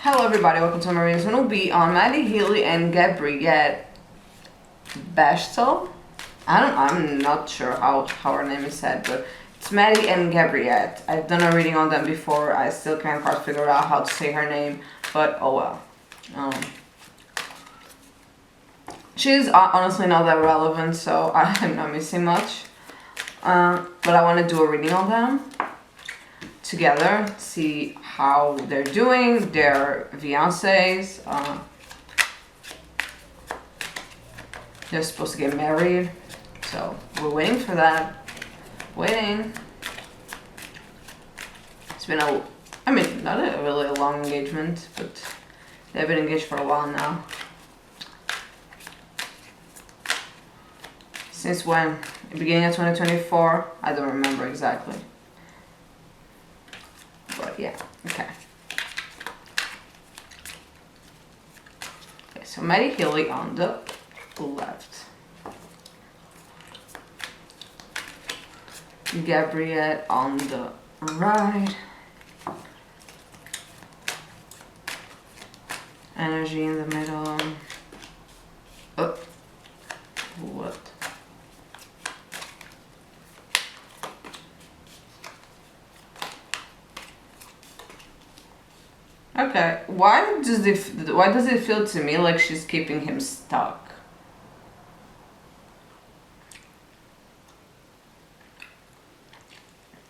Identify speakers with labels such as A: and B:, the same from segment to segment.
A: Hello everybody, welcome to my readings. We'll be on Matty, Healy, and Gabbriette Bechtel. I'm not sure how her name is said, but it's Matty and Gabbriette. I've done a reading on them before. I still can't quite figure out how to say her name, but oh well. She's honestly not that relevant, so I'm not missing much. But I want to do a reading on them together, see how they're doing, their fiancés. They're supposed to get married, so we're waiting for that. Waiting. It's been not a really long engagement, but they've been engaged for a while now. Since when? The beginning of 2024? I don't remember exactly. But yeah, okay. Okay, so Matty, Healy on the left. Gabbriette on the right. Energy in the middle. Oh. What? Okay, why does it feel to me like she's keeping him stuck?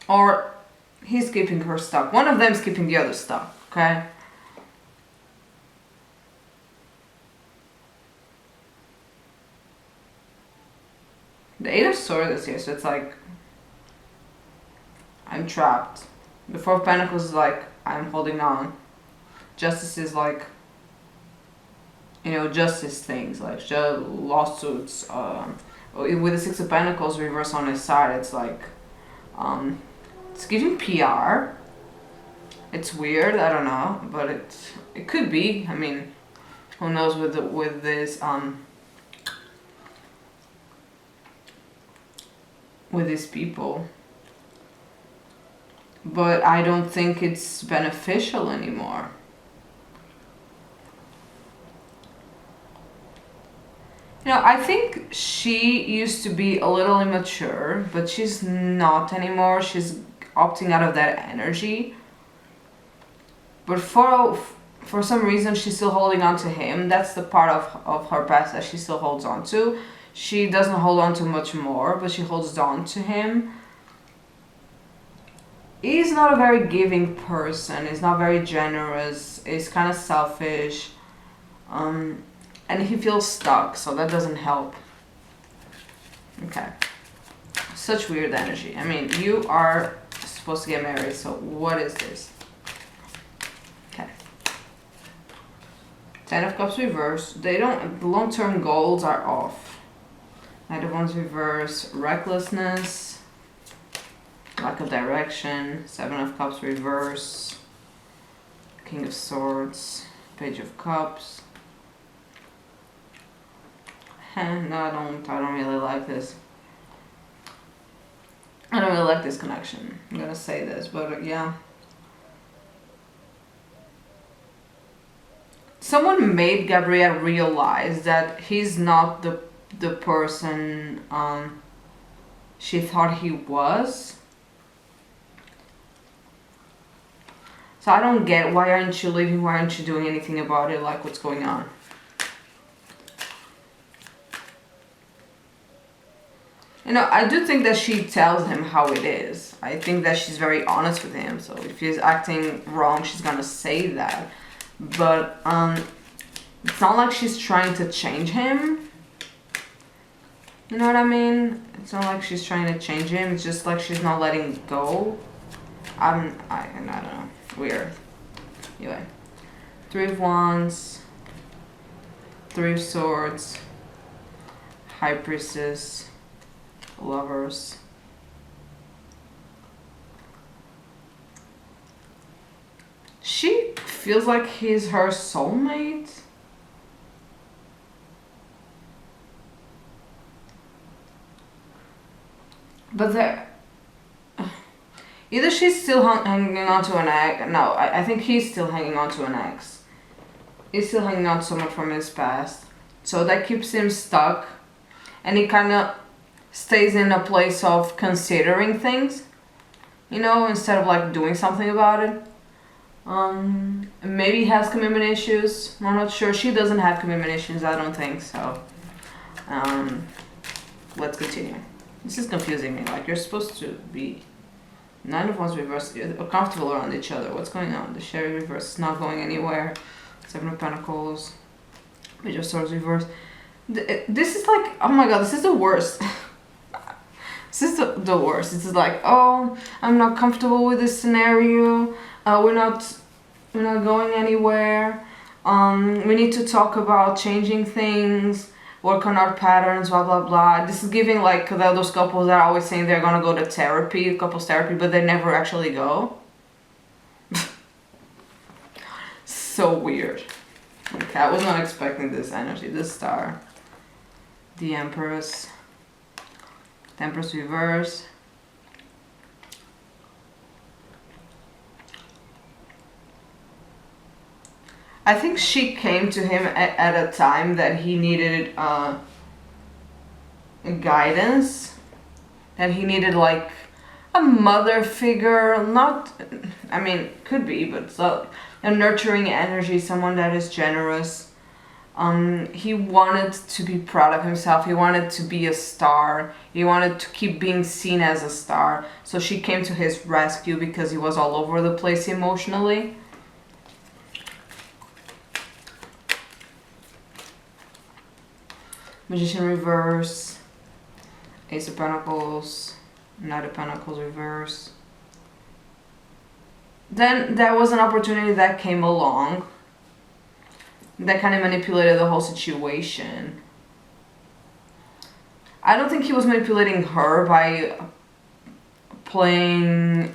A: Or he's keeping her stuck. One of them's keeping the other stuck, okay? The Eight of Swords is here, so it's like I'm trapped. The Four of Pentacles is like I'm holding on. Justice is like, justice things, like lawsuits. With the Six of Pentacles reverse on his side, it's like, it's giving PR. It's weird, I don't know, but it could be. I mean, who knows with these people. But I don't think it's beneficial anymore. I think she used to be a little immature, but she's not anymore. She's opting out of that energy. But for some reason, she's still holding on to him. That's the part of her past that she still holds on to. She doesn't hold on to much more, but she holds on to him. He's not a very giving person. He's not very generous. He's kind of selfish. And he feels stuck, so that doesn't help. Okay. Such weird energy. I mean, you are supposed to get married, so what is this? Okay. Ten of Cups reverse. The long-term goals are off. Knight of Wands reverse. Recklessness. Lack of direction. Seven of Cups reverse. King of Swords. Page of Cups. No, I don't really like this. I don't really like this connection. I'm gonna say this, but yeah. Someone made Gabbriette realize that he's not the person she thought he was. So I don't get, why aren't you leaving? Why aren't you doing anything about it? Like, what's going on? I do think that she tells him how it is. I think that she's very honest with him. So if he's acting wrong, she's gonna say that. But it's not like she's trying to change him. You know what I mean? It's not like she's trying to change him. It's just like she's not letting go. I don't know. Weird. Anyway, Three of Wands, Three of Swords, High Priestess. Lovers. She feels like he's her soulmate. But either she's still hanging on to an ex. No, I think he's still hanging on to an ex. he's still hanging on so much from his past. So that keeps him stuck. And he kind of stays in a place of considering things, you know, instead of like doing something about it. Maybe he has commitment issues. I'm not sure. She doesn't have commitment issues, I don't think so. Let's continue. This is confusing me. Like, you're supposed to be Nine of Wands reversed, comfortable around each other. What's going on? The Sherry reverse is not going anywhere. Seven of Pentacles, Page of Swords reverse. This is like, oh my god, this is the worst. This is the worst. This is like, oh, I'm not comfortable with this scenario. We're not going anywhere. We need to talk about changing things, work on our patterns, blah blah blah. This is giving like those couples that are always saying they're gonna go to therapy, couples therapy, but they never actually go. So weird. Okay, I was not expecting this energy. The Star, the Empress, Temperance reverse. I think she came to him at a time that he needed guidance, that he needed like a mother figure, not, I mean, could be, but so, a nurturing energy, someone that is generous. He wanted to be proud of himself, he wanted to be a star, he wanted to keep being seen as a star, so she came to his rescue because he was all over the place emotionally. Magician reverse, Ace of Pentacles, Knight of Pentacles reverse. Then there was an opportunity that came along that kind of manipulated the whole situation. I don't think he was manipulating her by playing,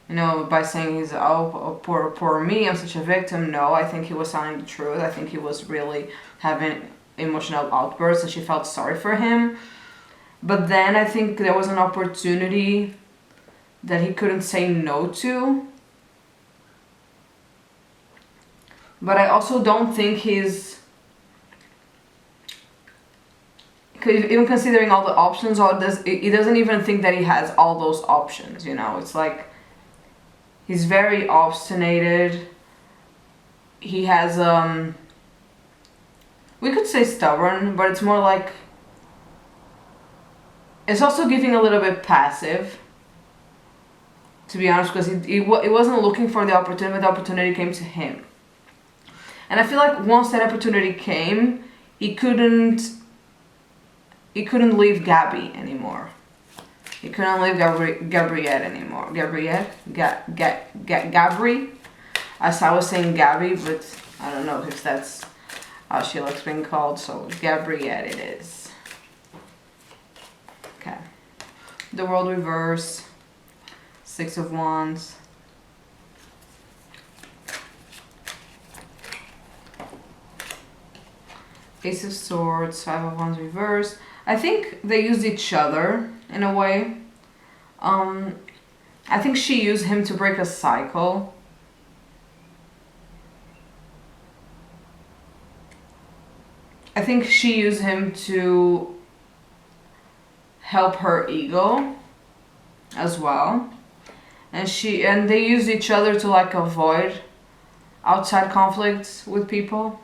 A: you know, by saying he's, oh, poor me, I'm such a victim. No, I think he was telling the truth. I think he was really having emotional outbursts and she felt sorry for him. But then I think there was an opportunity that he couldn't say no to. But I also don't think he's, even considering all the options, he doesn't even think that he has all those options, you know. It's like he's very obstinate. He has we could say stubborn, but it's more like, it's also giving a little bit passive, to be honest, because he wasn't looking for the opportunity, but the opportunity came to him. And I feel like once that opportunity came, he couldn't leave Gabby anymore. He couldn't leave Gabbriette anymore. Gabri. As I was saying Gabby, but I don't know if that's how she likes being called, so Gabbriette it is. Okay. The World reverse, Six of Wands. Ace of Swords, Five of Wands reverse. I think they used each other in a way. I think she used him to break a cycle. I think she used him to help her ego as well. And they used each other to like avoid outside conflicts with people,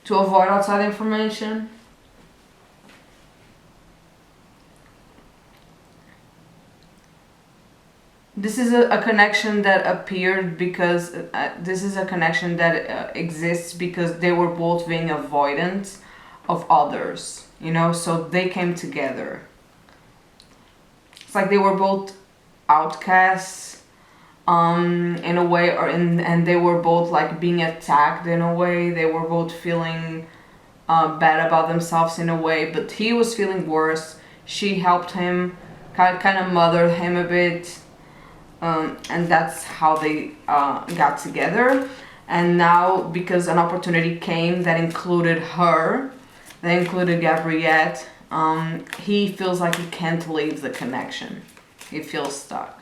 A: to avoid outside information. This is a connection that appeared because this is a connection that exists because they were both being avoidant of others, you know, so they came together. It's like they were both outcasts in a way, and they were both like being attacked in a way. They were both feeling bad about themselves in a way, but he was feeling worse. She helped him, kind of mothered him a bit. And that's how they got together. And now, because an opportunity came that included her, that included Gabbriette, he feels like he can't leave the connection. He feels stuck.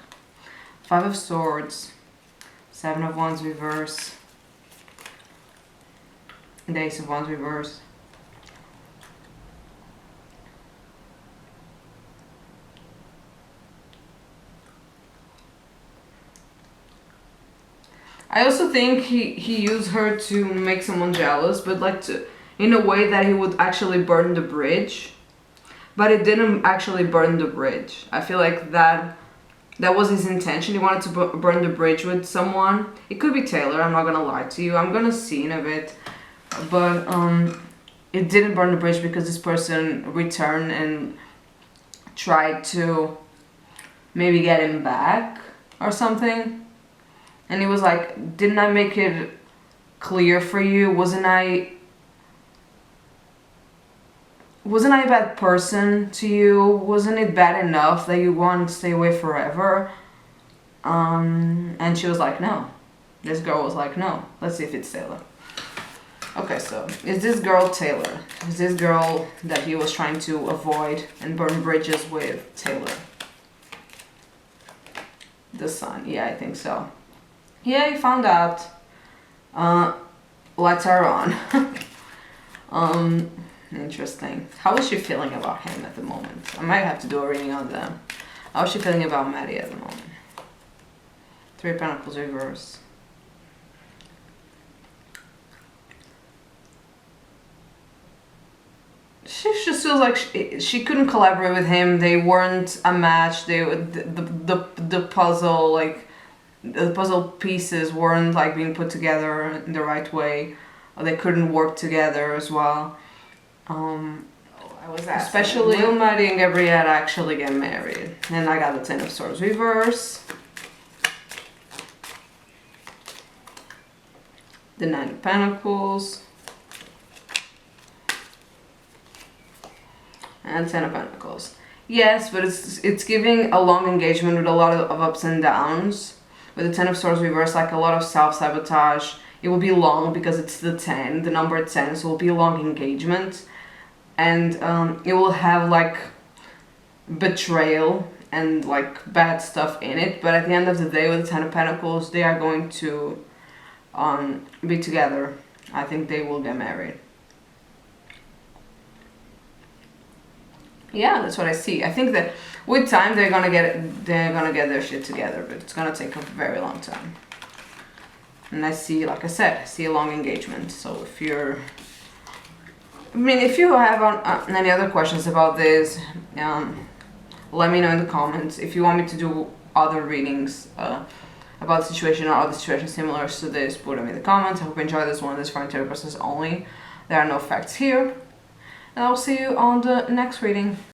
A: Five of Swords, Seven of Wands reverse, The Ace of Wands reverse. I also think he used her to make someone jealous, but like in a way that he would actually burn the bridge. But it didn't actually burn the bridge. I feel like that was his intention. He wanted to burn the bridge with someone. It could be Taylor, I'm not gonna lie to you. I'm gonna scene of it. But it didn't burn the bridge because this person returned and tried to maybe get him back or something. And he was like, didn't I make it clear for you? Wasn't I a bad person to you? Wasn't it bad enough that you want to stay away forever? And she was like, no. This girl was like, no. Let's see if it's Taylor. Okay, so is this girl Taylor? Is this girl that he was trying to avoid and burn bridges with Taylor? The Sun. Yeah, I think so. Yeah, he found out later on. Interesting. How is she feeling about him at the moment? I might have to do a reading on them. How is she feeling about Matty at the moment? Three of Pentacles reverse. She just feels like she couldn't collaborate with him. They weren't a match. The puzzle, like the puzzle pieces weren't like being put together in the right way. Or they couldn't work together as well. Especially will Matty and Gabbriette actually get married. And I got the Ten of Swords reverse. The Nine of Pentacles. And Ten of Pentacles. Yes, but it's giving a long engagement with a lot of ups and downs. With the Ten of Swords reverse, like a lot of self-sabotage. It will be long because it's the 10, the number 10, so it will be a long engagement. And it will have like betrayal and like bad stuff in it. But at the end of the day, with the Ten of Pentacles, they are going to be together. I think they will get married. Yeah, that's what I see. I think that with time they're gonna get their shit together, but it's gonna take a very long time. And I see, like I said, I see a long engagement. So if you have any other questions about this, let me know in the comments. If you want me to do other readings about the situation or other situations similar to this, put them in the comments. I hope you enjoyed this one. This is for intuitive purposes only. There are no facts here. And I'll see you on the next reading.